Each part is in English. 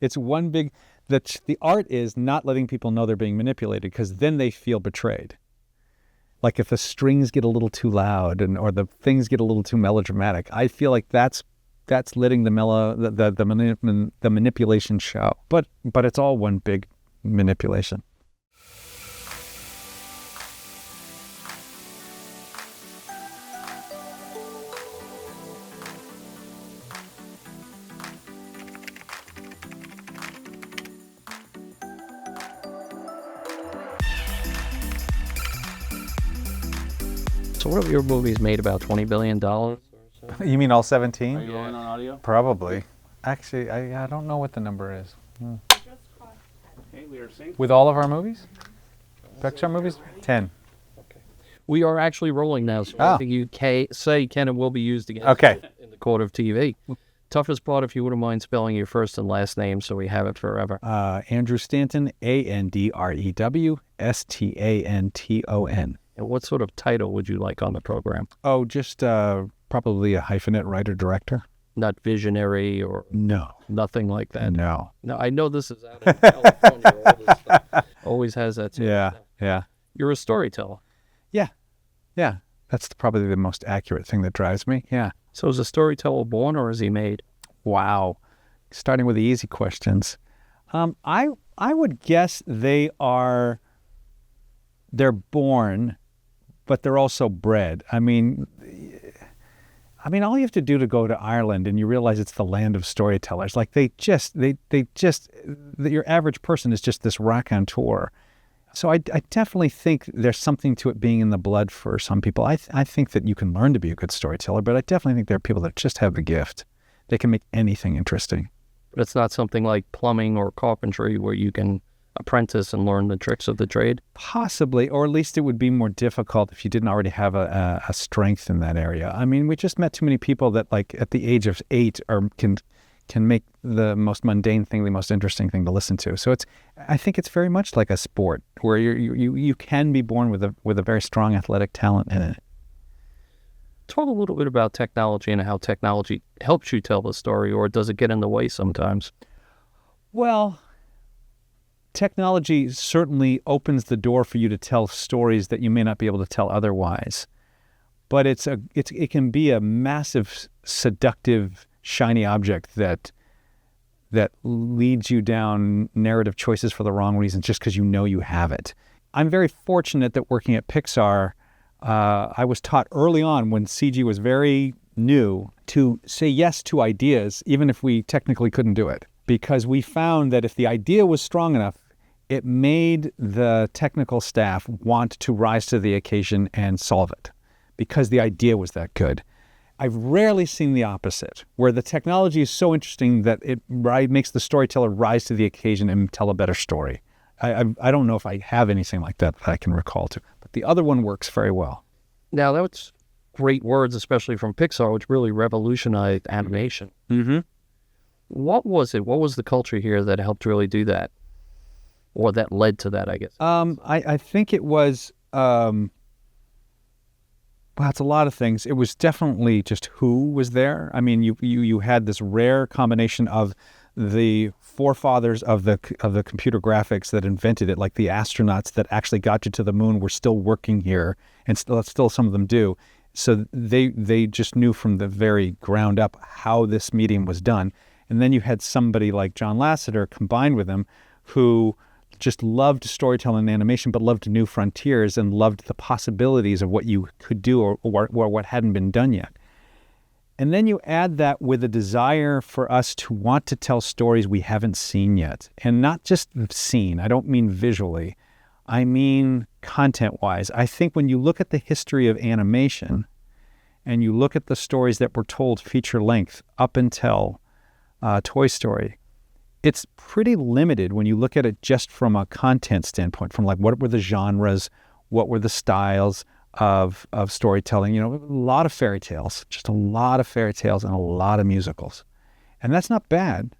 It's one big... The art is not letting people know they're being manipulated, because then they feel betrayed. Like if the strings get a little too loud or the things get a little too melodramatic, I feel like that's letting the manipulation show. But it's all one big manipulation. So what have your movies made, about $20 billion or so? You mean all 17? Are you rolling on audio? Probably. Actually, I don't know what the number is. Okay, we are synced. With all of our movies? Pixar movies? 10. Okay. We are actually rolling now, so I think you say can and will be used again in the court of TV. Toughest part, if you wouldn't mind spelling your first and last name so we have it forever. Andrew Stanton, Andrew Stanton. And what sort of title would you like on the program? Oh, just probably a hyphenate writer-director. Not visionary or No. nothing like that? No. No, I know this is out of California. All this stuff always has that too. Yeah. You're a storyteller. Yeah. That's probably the most accurate thing that drives me. Yeah. So is a storyteller born or is he made? Wow. Starting with the easy questions. I would guess they're born, but they're also bred. I mean, all you have to do to go to Ireland and you realize it's the land of storytellers. Like your average person is just this raconteur. So I definitely think there's something to it being in the blood for some people. I think that you can learn to be a good storyteller, but I definitely think there are people that just have the gift. They can make anything interesting. But it's not something like plumbing or carpentry where you can apprentice and learn the tricks of the trade? Possibly, or at least it would be more difficult if you didn't already have a strength in that area. I mean, we just met too many people that, like, at the age of 8 can make the most mundane thing the most interesting thing to listen to. So I think it's very much like a sport where you can be born with a very strong athletic talent in it. Talk a little bit about technology and how technology helps you tell the story, or does it get in the way sometimes? Well, technology certainly opens the door for you to tell stories that you may not be able to tell otherwise. But it can be a massive, seductive, shiny object that leads you down narrative choices for the wrong reasons just because you know you have it. I'm very fortunate that working at Pixar, I was taught early on when CG was very new to say yes to ideas, even if we technically couldn't do it. Because we found that if the idea was strong enough, it made the technical staff want to rise to the occasion and solve it because the idea was that good. I've rarely seen the opposite, where the technology is so interesting that it makes the storyteller rise to the occasion and tell a better story. I don't know if I have anything like that I can recall to, but the other one works very well. Now, that's great words, especially from Pixar, which really revolutionized animation. Mm-hmm. What was it? What was the culture here that helped really do that? Or that led to that, I guess? I think it was... Well, it's a lot of things. It was definitely just who was there. I mean, you had this rare combination of the forefathers of the computer graphics that invented it, like the astronauts that actually got you to the moon were still working here, and still some of them do. So they just knew from the very ground up how this medium was done. And then you had somebody like John Lasseter combined with him who just loved storytelling and animation, but loved new frontiers and loved the possibilities of what you could do or what hadn't been done yet. And then you add that with a desire for us to want to tell stories we haven't seen yet. And not just seen, I don't mean visually, I mean content-wise. I think when you look at the history of animation and you look at the stories that were told feature length up until Toy Story, it's pretty limited when you look at it just from a content standpoint, from like what were the genres, what were the styles of storytelling. You know, a lot of fairy tales, just a lot of fairy tales and a lot of musicals. And that's not bad.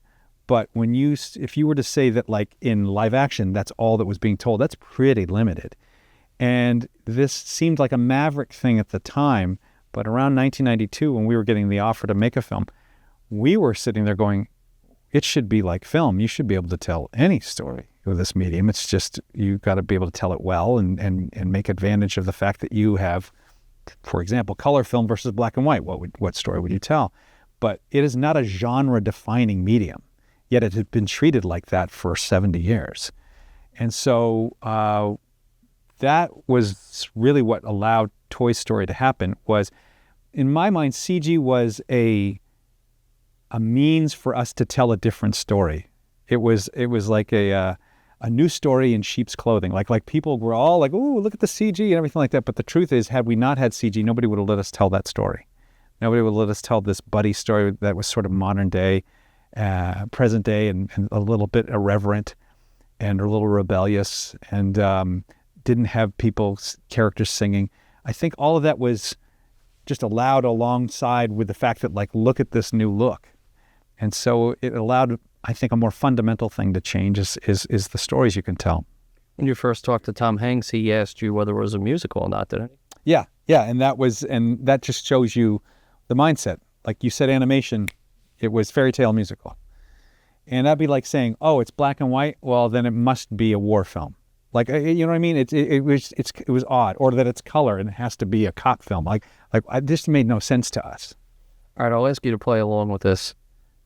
But if you were to say that like in live action, that's all that was being told, that's pretty limited. And this seemed like a maverick thing at the time. But around 1992, when we were getting the offer to make a film, we were sitting there going, it should be like film. You should be able to tell any story with this medium. It's just you got to be able to tell it well and make advantage of the fact that you have, for example, color film versus black and white. What story would you tell? But it is not a genre-defining medium, yet it had been treated like that for 70 years. And so that was really what allowed Toy Story to happen. Was, in my mind, CG was a means for us to tell a different story. It was like a new story in sheep's clothing. Like people were all like, "Ooh, look at the CG," and everything like that. But the truth is, had we not had CG, nobody would have let us tell that story. Nobody would let us tell this buddy story that was sort of modern day, present day, and a little bit irreverent and a little rebellious, and didn't have characters singing. I think all of that was just allowed alongside with the fact that, like, look at this new look. And so it allowed, I think, a more fundamental thing to change is the stories you can tell. When you first talked to Tom Hanks, he asked you whether it was a musical or not, didn't he? Yeah, and that just shows you the mindset. Like you said, animation, it was fairy tale musical. And that'd be like saying, oh, it's black and white, well, then it must be a war film. Like, you know what I mean? It was odd. Or that it's color and it has to be a cop film. This made no sense to us. All right, I'll ask you to play along with this.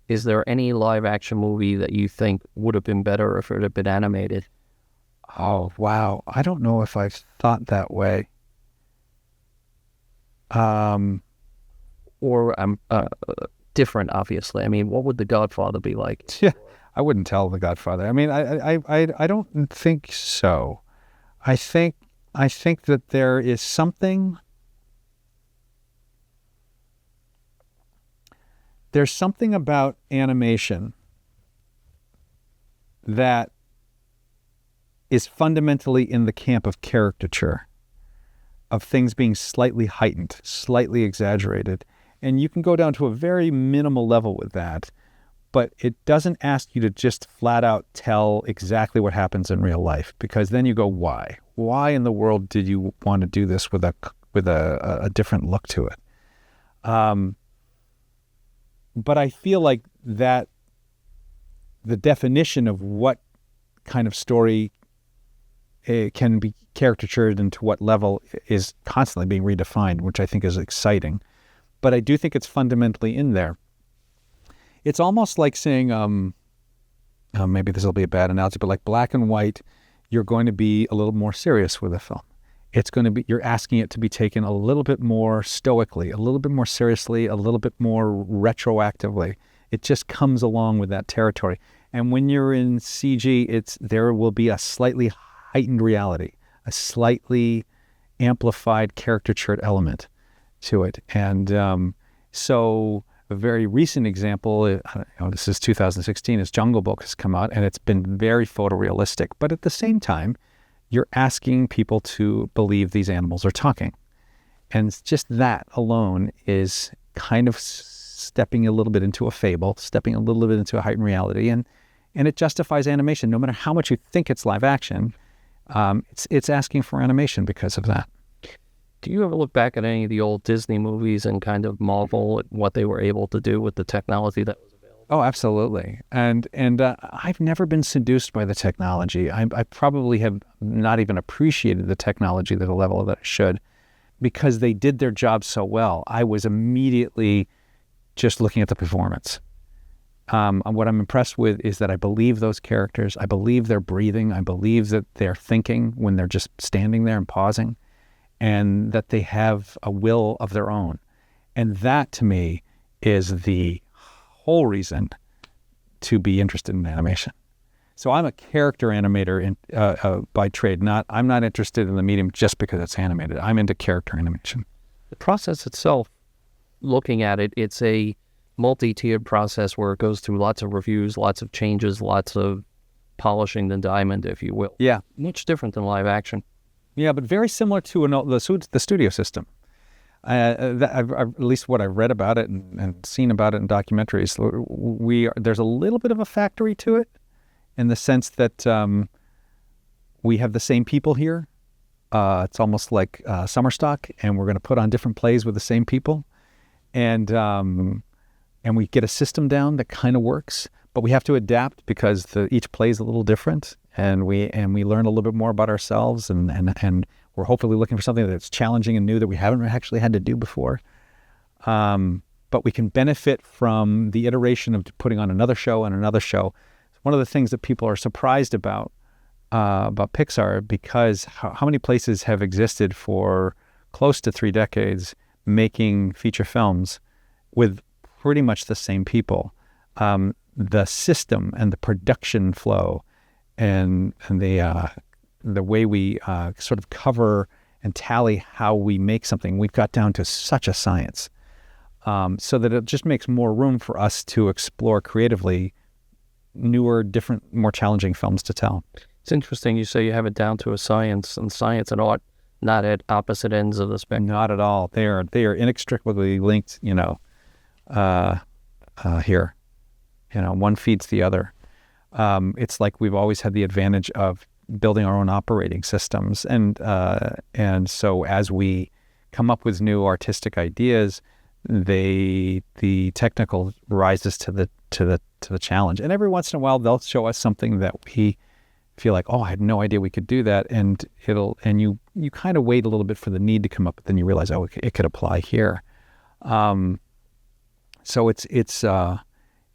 Is there any live action movie that you think would have been better if it had been animated? Oh, wow. I don't know if I've thought that way. Or different, obviously. I mean, what would The Godfather be like? Yeah, I wouldn't tell The Godfather. I mean, I don't think so. I think that there is something. There's something about animation that is fundamentally in the camp of caricature, of things being slightly heightened, slightly exaggerated. And you can go down to a very minimal level with that, but it doesn't ask you to just flat out tell exactly what happens in real life, because then you go, why? Why in the world did you want to do this with a different look to it? But I feel like that the definition of what kind of story can be caricatured and to what level is constantly being redefined, which I think is exciting. But I do think it's fundamentally in there. It's almost like saying, maybe this will be a bad analogy, but like black and white, you're going to be a little more serious with a film. It's going to be, you're asking it to be taken a little bit more stoically, a little bit more seriously, a little bit more retroactively. It just comes along with that territory. And when you're in CG, there will be a slightly heightened reality, a slightly amplified caricatured element to it. And so a very recent example, this is 2016, is Jungle Book has come out, and it's been very photorealistic. But at the same time, you're asking people to believe these animals are talking. And just that alone is kind of stepping a little bit into a fable, stepping a little bit into a heightened reality. And it justifies animation. No matter how much you think it's live action, it's asking for animation because of that. Do you ever look back at any of the old Disney movies and kind of marvel at what they were able to do with the technology that was available? Oh, absolutely. And I've never been seduced by the technology. I probably have not even appreciated the technology to the level that I should, because they did their job so well. I was immediately just looking at the performance. What I'm impressed with is that I believe those characters. I believe they're breathing. I believe that they're thinking when they're just standing there and pausing, and that they have a will of their own. And that, to me, is the whole reason to be interested in animation. So I'm a character animator by trade. I'm not interested in the medium just because it's animated. I'm into character animation. The process itself, looking at it, it's a multi-tiered process where it goes through lots of reviews, lots of changes, lots of polishing the diamond, if you will. Yeah. Much different than live action. Yeah, but very similar to the studio system. At least what I've read about it and seen about it in documentaries, there's a little bit of a factory to it, in the sense that we have the same people here. It's almost like summer stock, and we're going to put on different plays with the same people, and we get a system down that kind of works. But we have to adapt because each play is a little different, and we learn a little bit more about ourselves, and we're hopefully looking for something that's challenging and new that we haven't actually had to do before. But we can benefit from the iteration of putting on another show and another show. One of the things that people are surprised about Pixar, because how many places have existed for close to 3 decades making feature films with pretty much the same people. The system and the production flow and the way we sort of cover and tally how we make something, we've got down to such a science, so that it just makes more room for us to explore creatively newer, different, more challenging films to tell. It's interesting you say you have it down to a science, and science and art not at opposite ends of the spectrum. Not at all. They are inextricably linked, here. One feeds the other. It's like we've always had the advantage of building our own operating systems, and so as we come up with new artistic ideas, the technical rises to the challenge. And every once in a while, they'll show us something that we feel like, oh, I had no idea we could do that, and you kind of wait a little bit for the need to come up, but then you realize, oh, it could apply here. So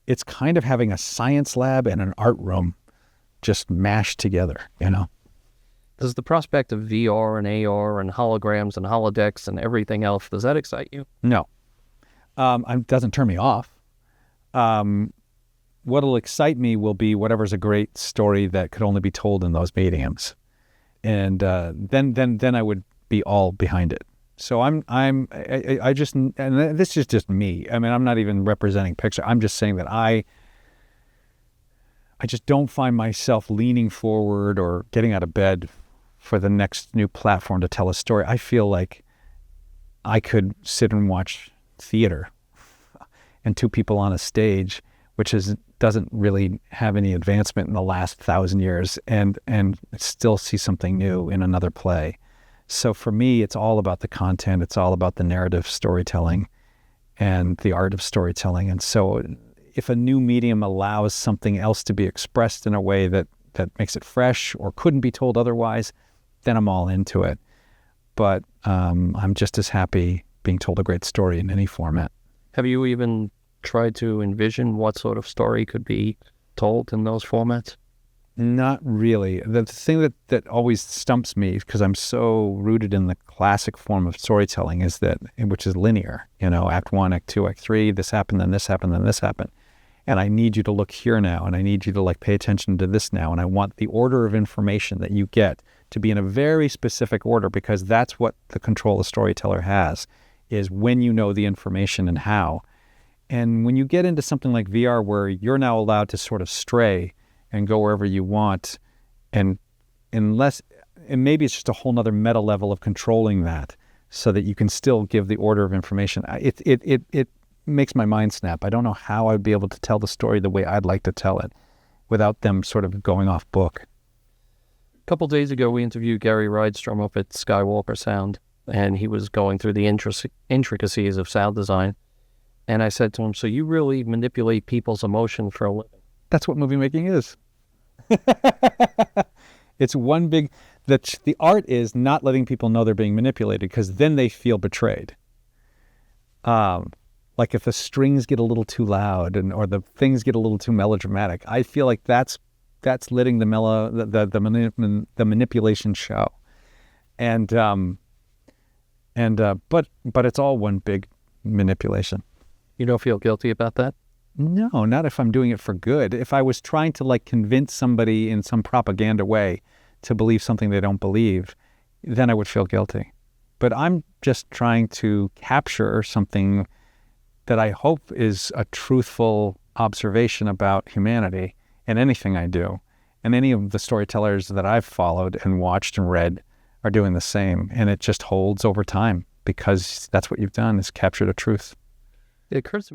it's kind of having a science lab and an art room just mashed together, Does the prospect of VR and AR and holograms and holodecks and everything else, does that excite you? No. It doesn't turn me off. What'll excite me will be whatever's a great story that could only be told in those mediums. And then I would be all behind it. So I just, and this is just me. I mean, I'm not even representing Pixar. I'm just saying that I just don't find myself leaning forward or getting out of bed for the next new platform to tell a story. I feel like I could sit and watch theater and 2 people on a stage, which doesn't really have any advancement in the last 1,000 years, and still see something new in another play. So for me, it's all about the content. It's all about the narrative storytelling and the art of storytelling. And so if a new medium allows something else to be expressed in a way that makes it fresh or couldn't be told otherwise, then I'm all into it. But I'm just as happy being told a great story in any format. Have you even tried to envision what sort of story could be told in those formats? Not really. The thing that always stumps me, because I'm so rooted in the classic form of storytelling, is which is linear. Act 1, Act 2, Act 3, this happened, then this happened, then this happened. And I need you to look here now, and I need you to pay attention to this now, and I want the order of information that you get to be in a very specific order, because that's what the control the storyteller has, is when you know the information and how. And when you get into something like VR, where you're now allowed to sort of stray and go wherever you want, and maybe it's just a whole nother meta level of controlling that, so that you can still give the order of information. It makes my mind snap. I don't know how I'd be able to tell the story the way I'd like to tell it without them sort of going off book. A couple days ago, we interviewed Gary Rydstrom up at Skywalker Sound, and he was going through the intricacies of sound design. And I said to him, so you really manipulate people's emotion for a living? That's what movie making is. It's one big... The art is not letting people know they're being manipulated, because then they feel betrayed. Like if the strings get a little too loud or the things get a little too melodramatic, I feel like that's letting the manipulation show. But it's all one big manipulation. You don't feel guilty about that? No, not if I'm doing it for good. If I was trying to convince somebody in some propaganda way to believe something they don't believe, then I would feel guilty. But I'm just trying to capture something that I hope is a truthful observation about humanity in anything I do. And any of the storytellers that I've followed and watched and read are doing the same. And it just holds over time, because that's what you've done, is captured a truth. It occurs to me